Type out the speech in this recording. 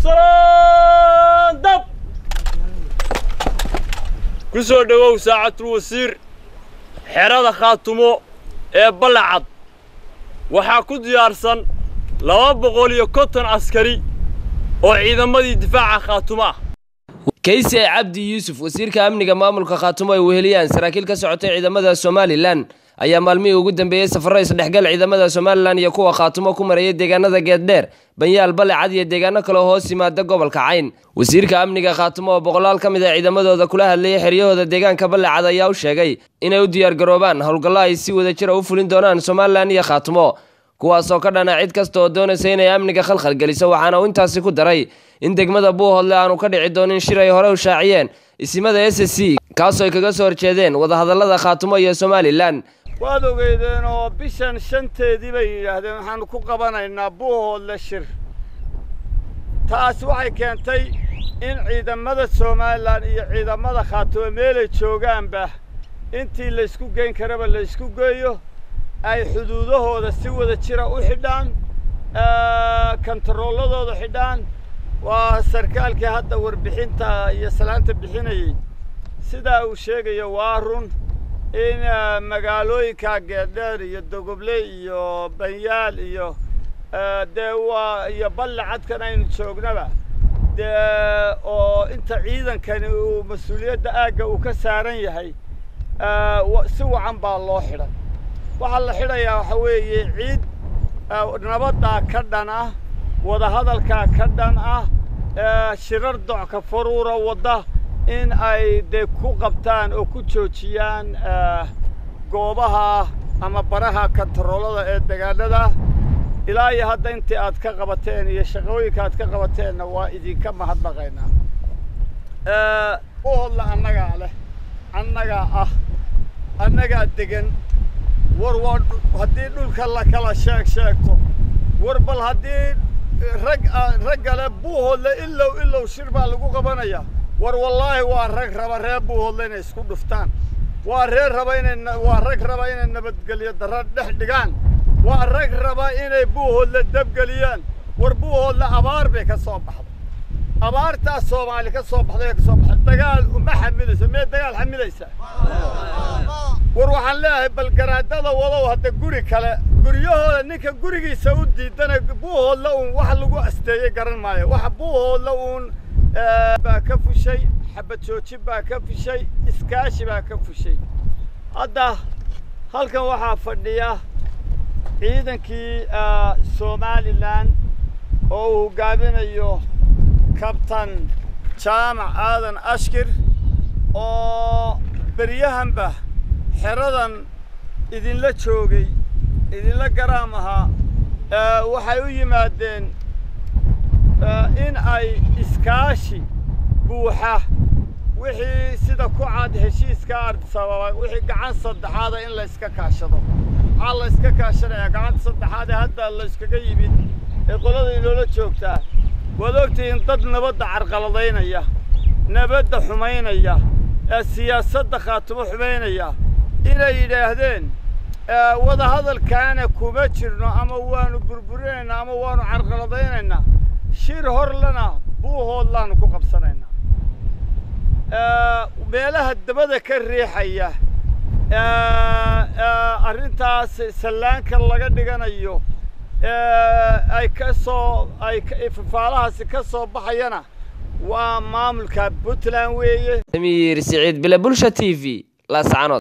صندب كسر دواء ساعة الوزير حرادة خاتمو بلعض وحاكو ديارسن لو بقولي كوتن عسكري وعيدمدي دفاع خاتمه كيسي عبدي يوسف وزيرka amniga maamulka Khaatumo ay weheliyaan saraakiil ka socotay ciidamada Somaliland ayaa maalmihii ugu dambeeyay safarro isdhexgal ciidamada Somaliland iyo kuwa Khaatumo ku marayay deegaanada Geeddheer Banyaal Balcad iyo deegaano kale oo hoos yimaada gobolka Cayn wasiirka amniga Khaatumo oo boqolaal ka mid ah ciidamadooda kula hadlayay xeriyahooda deegaanka Balcad ayaa u sheegay inay u diyaar garoobaan howlgallada ay si wada jir ah u fulin doonaan Somaliland iyo Khaatumo kuwaas oo ka dhana cid kasta oo doonaysa inay amniga khalkhal geliso waxaana uu intaasi ku daray in degmada Buuhoodle aanu ka dhici doonin shir ay hore u shaaciyeen isimada SSC kaas oo ay kaga soo horjeedeen wada hadallada Khaatumo iyo Somaliland waad ogeydeen oo bishan shanteedii bay yiraahdeen waxaan ku qabanaynaa Buuhoodle shir taas waxay keentay in ciidamada Somaliland iyo ciidamada Khaatumo meel ay joogaanba intii la isku geyn karaba la isku geeyo ay xuduudahooda si wada jira u xidhaan kantarooladooda xidhaan waa sarkaalkii hadda warbixinta iyo salaanta bixinayay sida uu sheegayo waa run in magaalooyinka Geeddheer iyo Dogoble iyo Banyaal iyo deewa iyo Balcad aynu joognaba oo inta ciidankani uu mas'uuliyadda aaga uu ka saaran yahay si wacan baa loo xidhay waxa la xidhayaa waxa weeye ciid nabadda ka dhan ah wada hadalka ka dhan ah shirar docka faruura wada in ay ku qabtaan oo ku joojiyaan goobaha ama baraha kantaroolada ee deegaanada ilaa iyo hadda intii aad ka qabateen iyo shaqooyinka aad ka qabateenna waa idinka mahadnaqaynaa Buuhoodle annaga degan war haddii dhulka la kala sheegto war bal haddii rag kale Buuhoodle illow shir baa lagu qabanaya war wallaahi waa rag raba reer Buuhoodle inay isku dhuftaan waa rag raba inay nabadgelyo darro dhex dhigaan waa rag raba inay Buuhoodle dabgeliyaan war Buuhoodle abaar bay ka soo baxday abaarta Soomaali ka soo baxday dagaal uma xamidaysa dagaal xamidaysa war waxaan leeyahay bal garaadada wadaw hadda guri kale guryahooda ninka gurigiisa u diidan Buuhoodle wax lagu asteeyay garan maayo wax Buuhoodle baa ka fushay xabad jooji baa ka fushay iskaashi baa ka fushay hadda halkan waxaa fadhiya ciidankii Somaliland oo uu hoggaaminayo kabtan Jaamac Aadan Ashkir oo bariyahanba xeradan idinla joogay idinla garaamaha waxay u yimaadeen in ay iskaashi buuxa wixii sida ku cad heshiiska Addis-Ababa wixii gacan saddexaad in la iska kaashado la iska kaashanaya gacan saddexaad hadda la iskaga yimid ee qolada inoola joogtaa waad ogtiin dad nabadda carqaladaynaya nabadda xumaynaya siyaasadda Khaatumo xumaynaya inay yiraahdeen wada hadalkaana kuma jirno ama waanu burburinaynaa ama waanu carqaladaynaynaa shir hor lana Buuhoodle ku qabsanaynaa meelaha dabada ka riixaya arrintaas salaanka laga dhiganayo ay faalahaasi ka soo baxayana waa maamulka Puntland weeye Amir Saciid Bila Bulsha TV la sacano